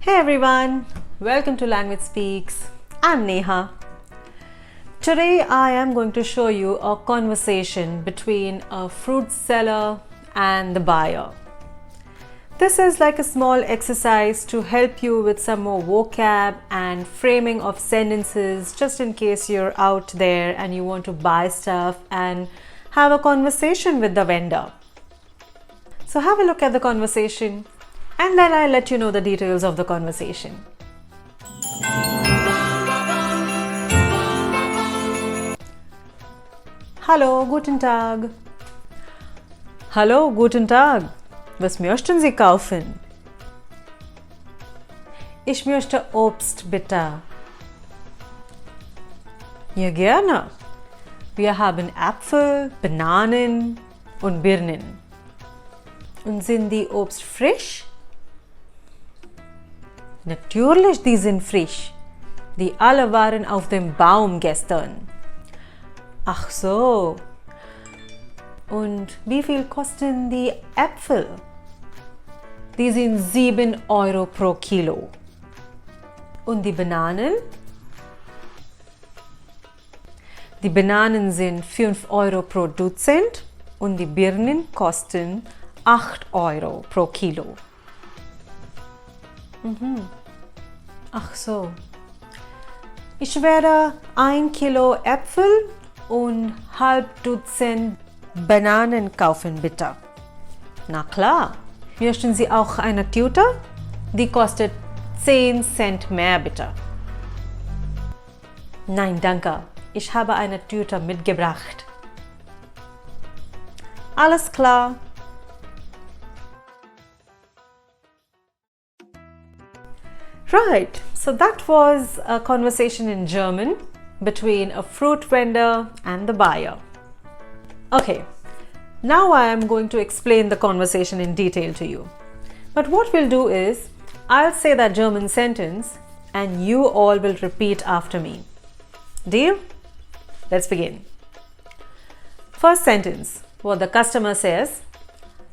Hey everyone, welcome to Language Speaks. I'm Neha. Today I am going to show you a conversation between a fruit seller and the buyer. This is like a small exercise to help you with some more vocab and framing of sentences just in case you're out there and you want to buy stuff and have a conversation with the vendor. So have a look at the conversation and then I'll let you know the details of the conversation. Hallo, guten Tag. Hallo, guten Tag. Was möchten Sie kaufen? Ich möchte Obst, bitte. Ja, gerne. Wir haben Äpfel, Bananen und Birnen. Und sind die Obst frisch? Natürlich, die sind frisch. Die alle waren auf dem Baum gestern. Ach so. Und wie viel kosten die Äpfel? Die sind 7 Euro pro Kilo. Und die Bananen? Die Bananen sind 5 Euro pro Dutzend und die Birnen kosten 8 Euro pro Kilo. Ach so. Ich werde 1 Kilo Äpfel und halb Dutzend Bananen kaufen, bitte. Na klar. Möchten Sie auch eine Tüte? Die kostet 10 Cent mehr, bitte. Nein, danke. Ich habe eine Tüte mitgebracht. Alles klar. Right, so that was a conversation in German between a fruit vendor and the buyer. Okay, now I am going to explain the conversation in detail to you. But what we'll do is, I'll say that German sentence and you all will repeat after me. Deal? Let's begin. First sentence, what the customer says,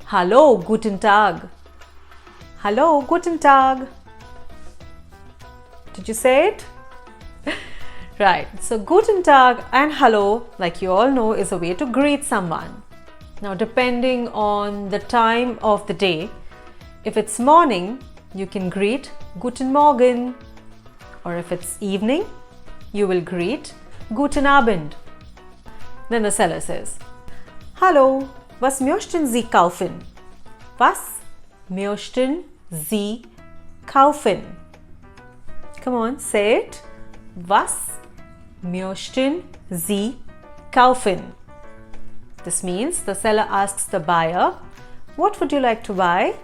Hallo, guten Tag. Hallo, guten Tag. Did you say it? Right, so Guten Tag and Hello, like you all know, is a way to greet someone. Now, depending on the time of the day, if it's morning, you can greet Guten Morgen. Or if it's evening, you will greet Guten Abend. Then the seller says, Hallo, was möchten Sie kaufen? Was möchten Sie kaufen? Come on, say it. Was möchten Sie kaufen? This means the seller asks the buyer, what would you like to buy?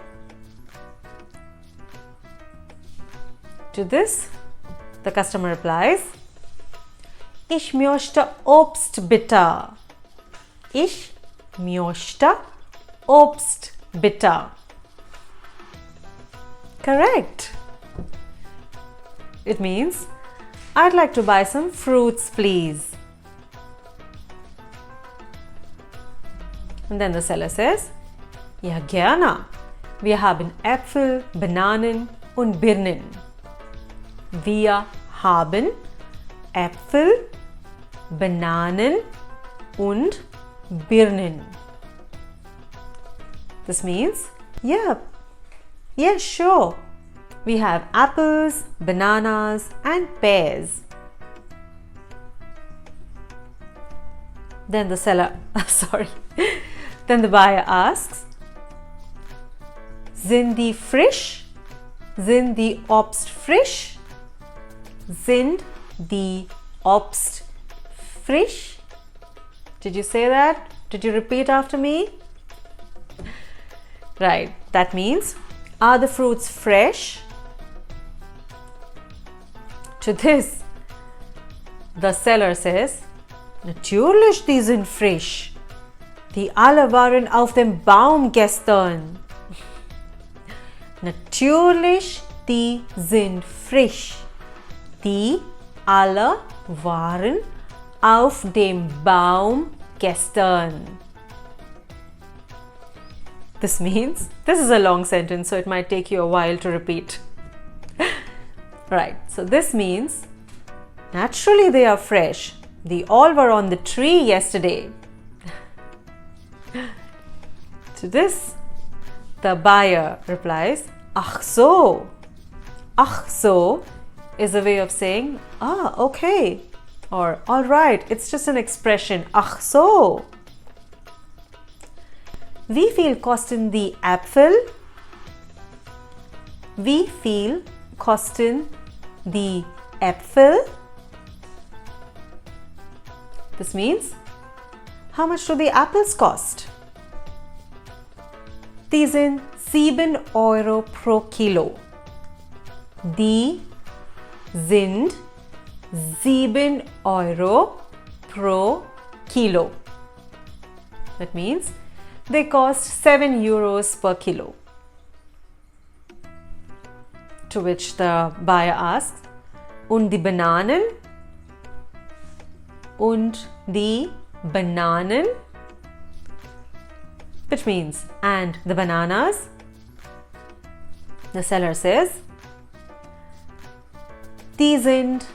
To this, the customer replies, Ich möchte Obst, bitte. Ich möchte Obst, bitte. Correct. It means, I'd like to buy some fruits, please. And then the seller says, Ja, gerne. Wir haben Äpfel, Bananen und Birnen. Wir haben Äpfel, Bananen und Birnen. This means, yeah, sure. We have apples, bananas and pears. Then the seller, then the buyer asks, Sind die frisch? Sind die Obst frisch? Sind die Obst frisch? Did you say that? Did you repeat after me? Right, that means, are the fruits fresh? To this, the seller says, Natürlich, die sind frisch. Die alle waren auf dem Baum gestern. Natürlich, die sind frisch. Die alle waren auf dem Baum gestern. This means, this is a long sentence, so it might take you a while to repeat. Right, so this means naturally they are fresh. They all were on the tree yesterday. To this, the buyer replies, Ach so. Ach so is a way of saying, ah, okay, or all right, it's just an expression, ach so. Wie viel kosten die Äpfel? Wie viel kosten die Äpfel? This means, how much do the apples cost? Die sind 7 Euro pro Kilo. Die sind 7 Euro pro Kilo. That means they cost 7 euros per kilo. To which the buyer asks, und die Bananen? Und die Bananen? Which means, and the bananas? The seller says, die sind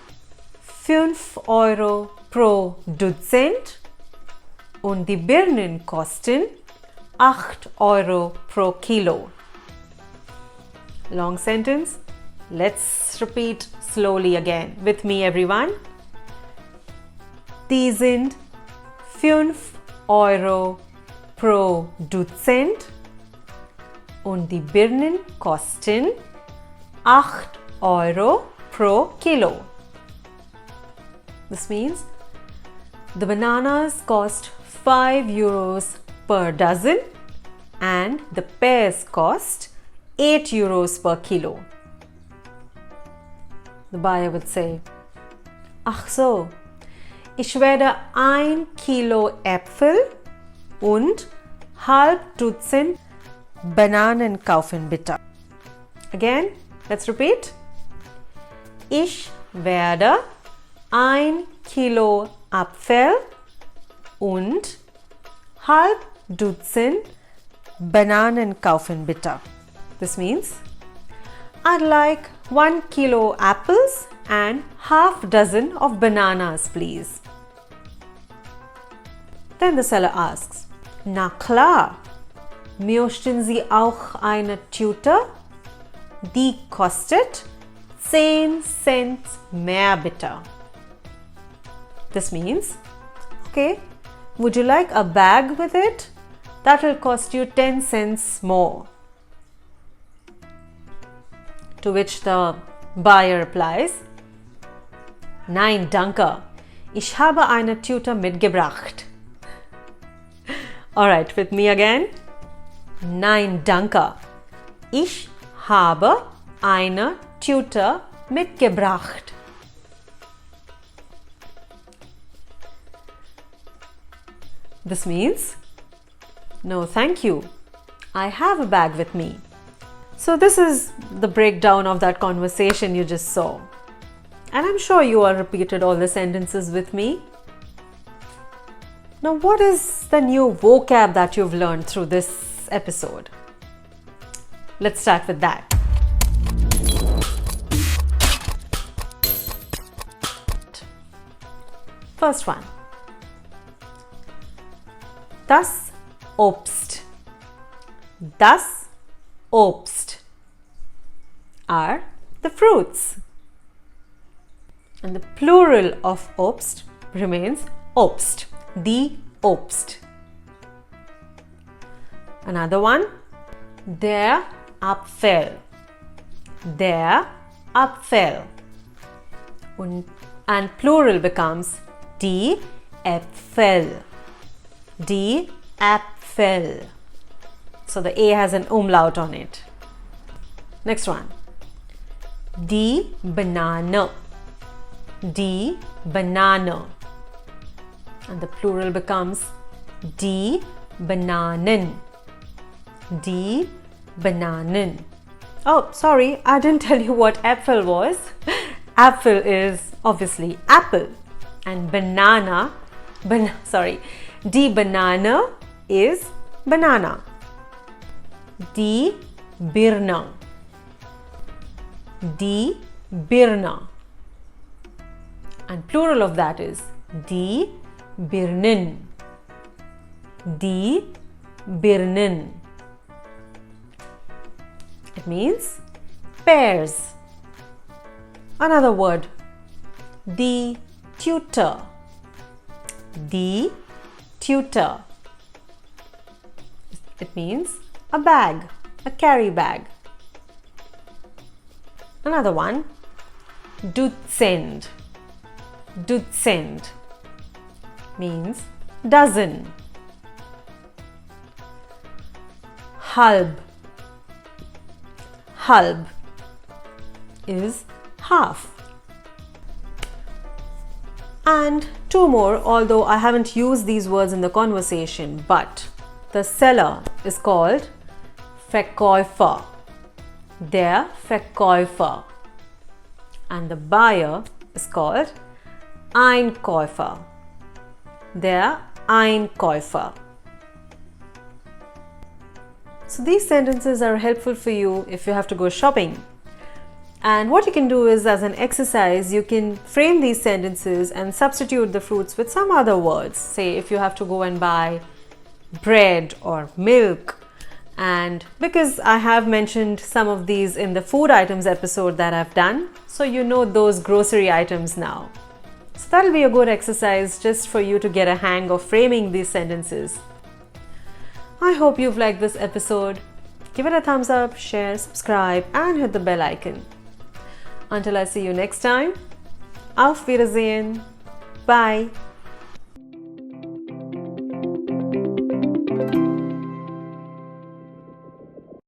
5 Euro pro Dutzend und die Birnen kosten 8 Euro pro Kilo. Long sentence. Let's repeat slowly again. With me, everyone. Die sind 5 Euro pro Dutzend und die Birnen kosten 8 Euro pro Kilo. This means the bananas cost 5 euros per dozen and the pears cost 8 euros per kilo. The buyer would say, ach so, ich werde 1 Kilo Äpfel und halb Dutzend Bananen kaufen, bitte. Again, let's repeat. Ich werde 1 Kilo Apfel und halb Dutzend Bananen kaufen, bitte. This means, I'd like 1 kilo apples and half dozen of bananas, please. Then the seller asks, na klar, möchten Sie auch eine Tüte? Die kostet 10 Cent mehr, bitte. This means, okay, would you like a bag with it? That will cost you 10 cents more. To which the buyer replies, Nein, danke. Ich habe eine Tüte mitgebracht. Alright, with me again. Nein, danke. Ich habe eine Tüte mitgebracht. This means, no, thank you. I have a bag with me. So this is the breakdown of that conversation you just saw. And I'm sure you all repeated all the sentences with me. Now, what is the new vocab that you've learned through this episode? Let's start with that. First one. Das Obst. Das Obst are the fruits. And the plural of Obst remains Obst. Die Obst. Another one. Der Apfel. Der Apfel. And plural becomes die Äpfel. Die Äpfel. So the A has an umlaut on it. Next one. Die Banane. Die Banane. And the plural becomes die Bananen. Die Bananen. Oh, sorry, I didn't tell you what Äpfel was. Äpfel is obviously apple. And die Banane is banana. Die Birne. Die Birne. And plural of that is die Birnen. Die Birnen. It means pears. Another word, die Tüte. Die Tüte. It means a bag, a carry bag. Another one, Dutzend. Dutzend means dozen. Halb. Halb is half. And two more, although I haven't used these words in the conversation, but the seller is called Verkäufer. Der Verkäufer. And the buyer is called Einkäufer. Der Einkäufer. So these sentences are helpful for you if you have to go shopping. And what you can do is, as an exercise, you can frame these sentences and substitute the fruits with some other words. Say if you have to go and buy bread or milk. And because I have mentioned some of these in the food items episode that I've done, so you know those grocery items now. So that'll be a good exercise just for you to get a hang of framing these sentences. I hope you've liked this episode. Give it a thumbs up, share, subscribe, and hit the bell icon. Until I see you next time, auf Wiedersehen. Bye.